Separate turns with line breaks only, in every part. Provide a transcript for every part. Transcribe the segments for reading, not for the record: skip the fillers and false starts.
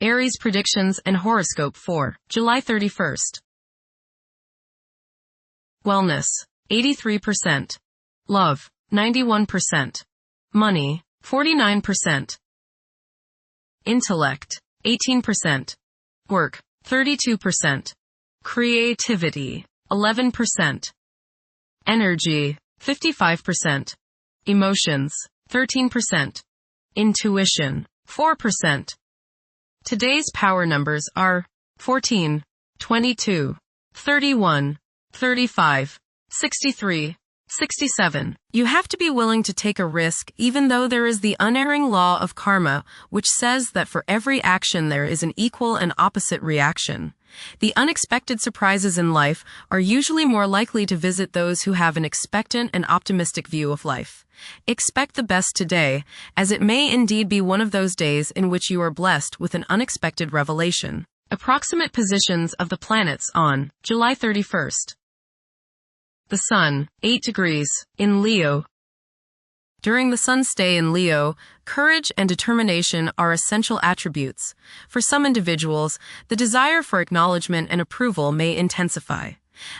Aries predictions and horoscope for July 31st. Wellness, 83%. Love, 91%. Money, 49%. Intellect, 18%. Work, 32%. Creativity, 11%. Energy, 55%. Emotions, 13%. Intuition, 4%. Today's power numbers are 14, 22, 31, 35, 63, 67. You have to be willing to take a risk, even though there is the unerring law of karma, which says that for every action there is an equal and opposite reaction. The unexpected surprises in life are usually more likely to visit those who have an expectant and optimistic view of life. Expect the best today, as it may indeed be one of those days in which you are blessed with an unexpected revelation. Approximate positions of the planets on July 31st. The Sun, 8 degrees, in Leo. During the Sun's stay in Leo, courage and determination are essential attributes. For some individuals, the desire for acknowledgement and approval may intensify.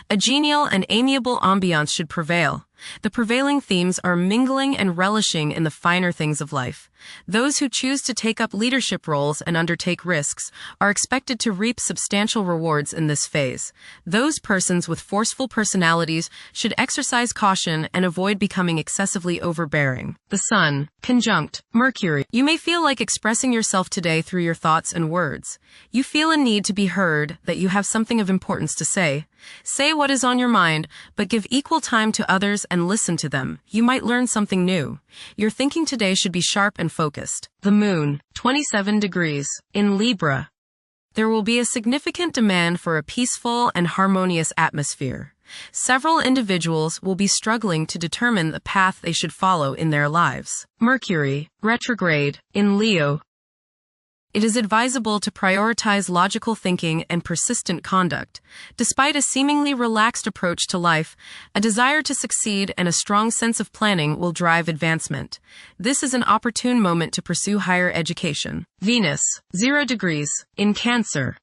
A genial and amiable ambiance should prevail. The prevailing themes are mingling and relishing in the finer things of life. Those who choose to take up leadership roles and undertake risks are expected to reap substantial rewards in this phase. Those persons with forceful personalities should exercise caution and avoid becoming excessively overbearing. The Sun, conjunct Mercury. You may feel like expressing yourself today through your thoughts and words. You feel a need to be heard, that you have something of importance to say. Say what is on your mind, but give equal time to others and listen to them. You might learn something new. Your thinking today should be sharp and focused. The Moon, 27 degrees, in Libra. There will be a significant demand for a peaceful and harmonious atmosphere. Several individuals will be struggling to determine the path they should follow in their lives. Mercury, retrograde, in Leo. It is advisable to prioritize logical thinking and persistent conduct. Despite a seemingly relaxed approach to life, a desire to succeed and a strong sense of planning will drive advancement. This is an opportune moment to pursue higher education. Venus, 0 degrees, in Cancer.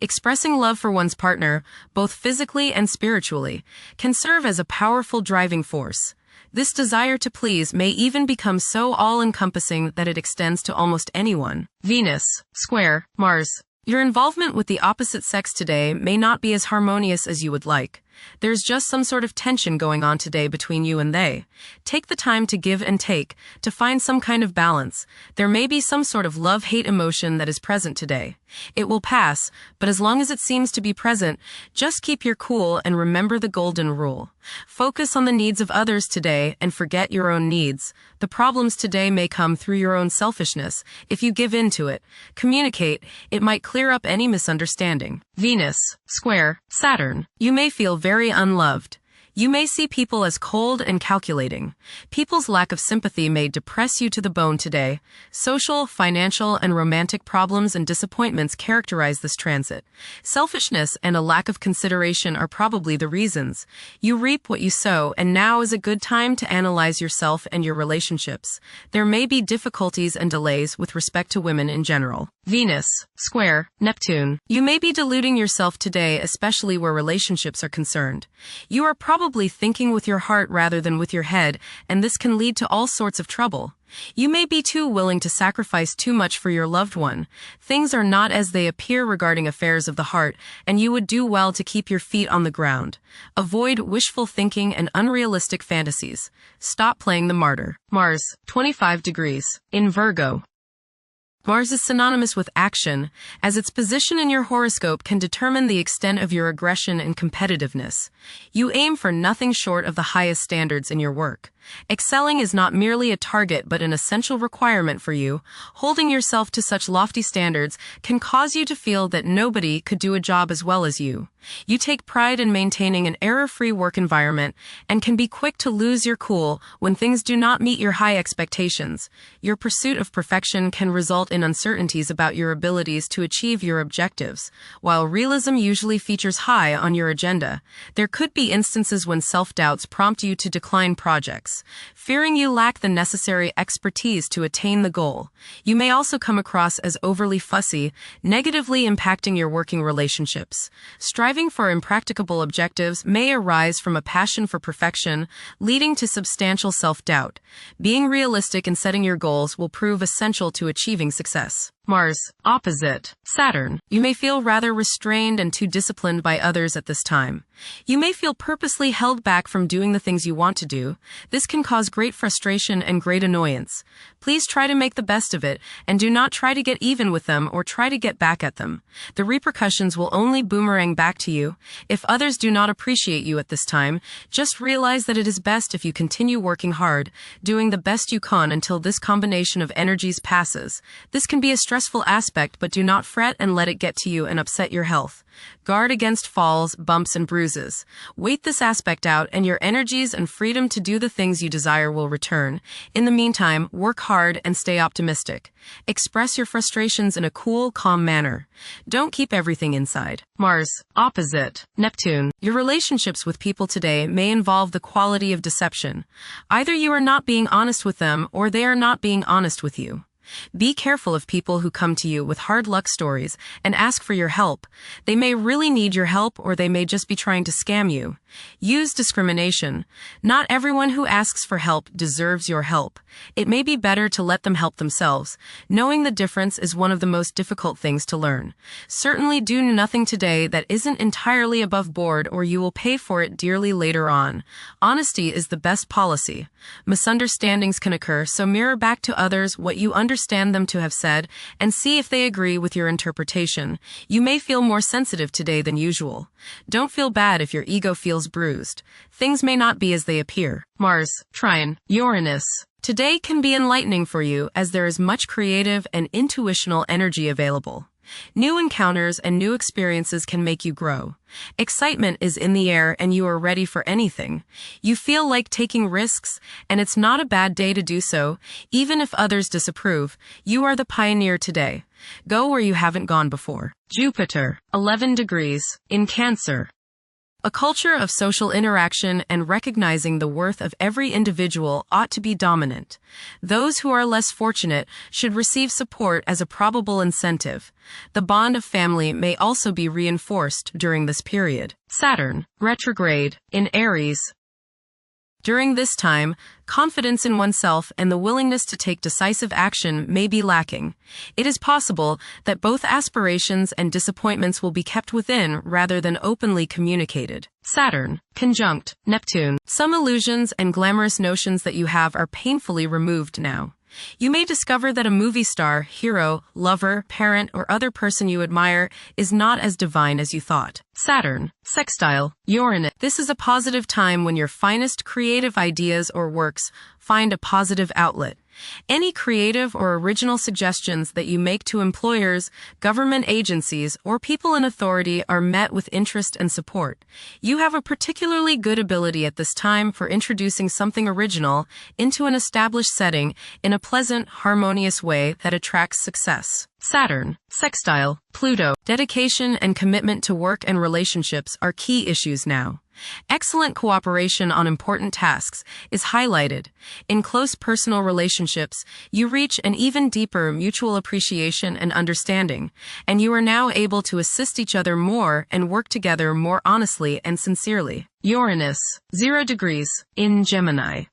Expressing love for one's partner, both physically and spiritually, can serve as a powerful driving force. This desire to please may even become so all-encompassing that it extends to almost anyone. Venus, square, Mars. Your involvement with the opposite sex today may not be as harmonious as you would like. There's just some sort of tension going on today between you and they. Take the time to give and take, to find some kind of balance. There may be some sort of love-hate emotion that is present today. It will pass, but as long as it seems to be present, just keep your cool and remember the golden rule. Focus on the needs of others today and forget your own needs. The problems today may come through your own selfishness. If you give in to it, communicate, it might clear up any misunderstanding. Venus, square, Saturn. You may feel very unloved. You may see people as cold and calculating. People's lack of sympathy may depress you to the bone today. Social, financial, and romantic problems and disappointments characterize this transit. Selfishness and a lack of consideration are probably the reasons. You reap what you sow, and now is a good time to analyze yourself and your relationships. There may be difficulties and delays with respect to women in general. Venus, square, Neptune. You may be deluding yourself today, especially where relationships are concerned. You are probably thinking with your heart rather than with your head, and this can lead to all sorts of trouble. You may be too willing to sacrifice too much for your loved one. Things are not as they appear regarding affairs of the heart, and you would do well to keep your feet on the ground. Avoid wishful thinking and unrealistic fantasies. Stop playing the martyr. Mars, 25 degrees, in Virgo. Mars is synonymous with action, as its position in your horoscope can determine the extent of your aggression and competitiveness. You aim for nothing short of the highest standards in your work. Excelling is not merely a target but an essential requirement for you. Holding yourself to such lofty standards can cause you to feel that nobody could do a job as well as you. You take pride in maintaining an error-free work environment and can be quick to lose your cool when things do not meet your high expectations. Your pursuit of perfection can result in uncertainties about your abilities to achieve your objectives. While realism usually features high on your agenda, there could be instances when self-doubts prompt you to decline projects. relationships, fearing you lack the necessary expertise to attain the goal. You may also come across as overly fussy, negatively impacting your working relationships. Striving for impracticable objectives may arise from a passion for perfection, leading to substantial self-doubt. Being realistic in setting your goals will prove essential to achieving success. Mars, opposite Saturn. You may feel rather restrained and too disciplined by others at this time. You may feel purposely held back from doing the things you want to do. This can cause great frustration and great annoyance. Please try to make the best of it, and do not try to get even with them or try to get back at them. The repercussions will only boomerang back to you. If others do not appreciate you at this time, just realize that it is best if you continue working hard, doing the best you can until this combination of energies passes. This can be a stressful aspect, but do not fret and let it get to you and upset your health. Guard against falls, bumps, and bruises. Wait this aspect out, and your energies and freedom to do the things you desire will return. In the meantime, work hard and stay optimistic. Express your frustrations in a cool, calm manner. Don't keep everything inside. Mars, opposite Neptune. Your relationships with people today may involve the quality of deception. Either you are not being honest with them, or they are not being honest with you. Be careful of people who come to you with hard luck stories and ask for your help. They may really need your help, or they may just be trying to scam you. Use discrimination. Not everyone who asks for help deserves your help. It may be better to let them help themselves. Knowing the difference is one of the most difficult things to learn. Certainly do nothing today that isn't entirely above board, or you will pay for it dearly later on. Honesty is the best policy. Misunderstandings can occur, so mirror back to others what you understand them to have said and see if they agree with your interpretation. You may feel more sensitive today than usual. Don't feel bad if your ego feels bruised. Things may not be as they appear. Mars, trine Uranus. Today can be enlightening for you, as there is much creative and intuitional energy available. New encounters and new experiences can make you grow. Excitement is in the air, and you are ready for anything. You feel like taking risks, and it's not a bad day to do so. Even if others disapprove, you are the pioneer today. Go where you haven't gone before. Jupiter, 11 degrees, in Cancer. A culture of social interaction and recognizing the worth of every individual ought to be dominant. Those who are less fortunate should receive support as a probable incentive. The bond of family may also be reinforced during this period. Saturn, retrograde, in Aries. During this time, confidence in oneself and the willingness to take decisive action may be lacking. It is possible that both aspirations and disappointments will be kept within rather than openly communicated. Saturn, conjunct Neptune. Some illusions and glamorous notions that you have are painfully removed now. You may discover that a movie star, hero, lover, parent, or other person you admire is not as divine as you thought. Saturn, sextile Uranus. This is a positive time when your finest creative ideas or works find a positive outlet. Any creative or original suggestions that you make to employers, government agencies, or people in authority are met with interest and support. You have a particularly good ability at this time for introducing something original into an established setting in a pleasant, harmonious way that attracts success. Saturn, sextile Pluto. Dedication and commitment to work and relationships are key issues now. Excellent cooperation on important tasks is highlighted. In close personal relationships, you reach an even deeper mutual appreciation and understanding, and you are now able to assist each other more and work together more honestly and sincerely. Uranus, 0 degrees, in Gemini.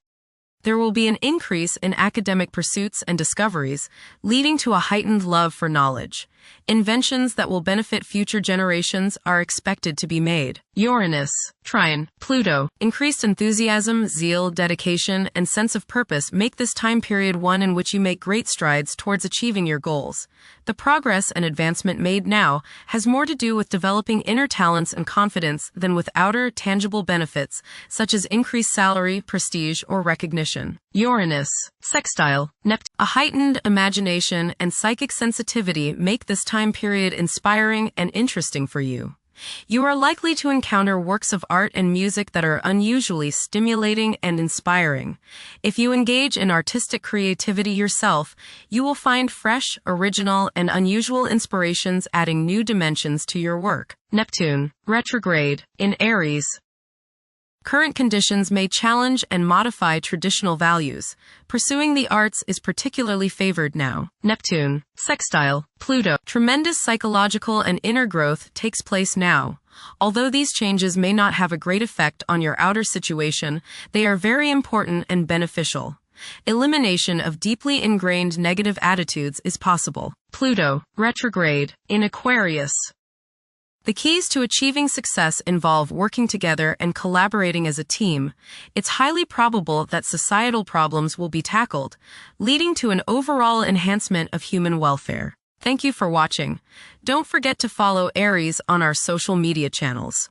There will be an increase in academic pursuits and discoveries, leading to a heightened love for knowledge. Inventions that will benefit future generations are expected to be made. Uranus, trine Pluto. Increased enthusiasm, zeal, dedication, and sense of purpose make this time period one in which you make great strides towards achieving your goals. The progress and advancement made now has more to do with developing inner talents and confidence than with outer, tangible benefits, such as increased salary, prestige, or recognition. Uranus, sextile Neptune. A heightened imagination and psychic sensitivity make this time period inspiring and interesting for you. You are likely to encounter works of art and music that are unusually stimulating and inspiring. If you engage in artistic creativity yourself, you will find fresh, original, and unusual inspirations adding new dimensions to your work. Neptune, retrograde, in Aries. Current conditions may challenge and modify traditional values. Pursuing the arts is particularly favored now. Neptune, sextile, Pluto. Tremendous psychological and inner growth takes place now. Although these changes may not have a great effect on your outer situation, they are very important and beneficial. Elimination of deeply ingrained negative attitudes is possible. Pluto, retrograde, in Aquarius. The keys to achieving success involve working together and collaborating as a team. It's highly probable that societal problems will be tackled, leading to an overall enhancement of human welfare. Thank you for watching. Don't forget to follow Aries on our social media channels.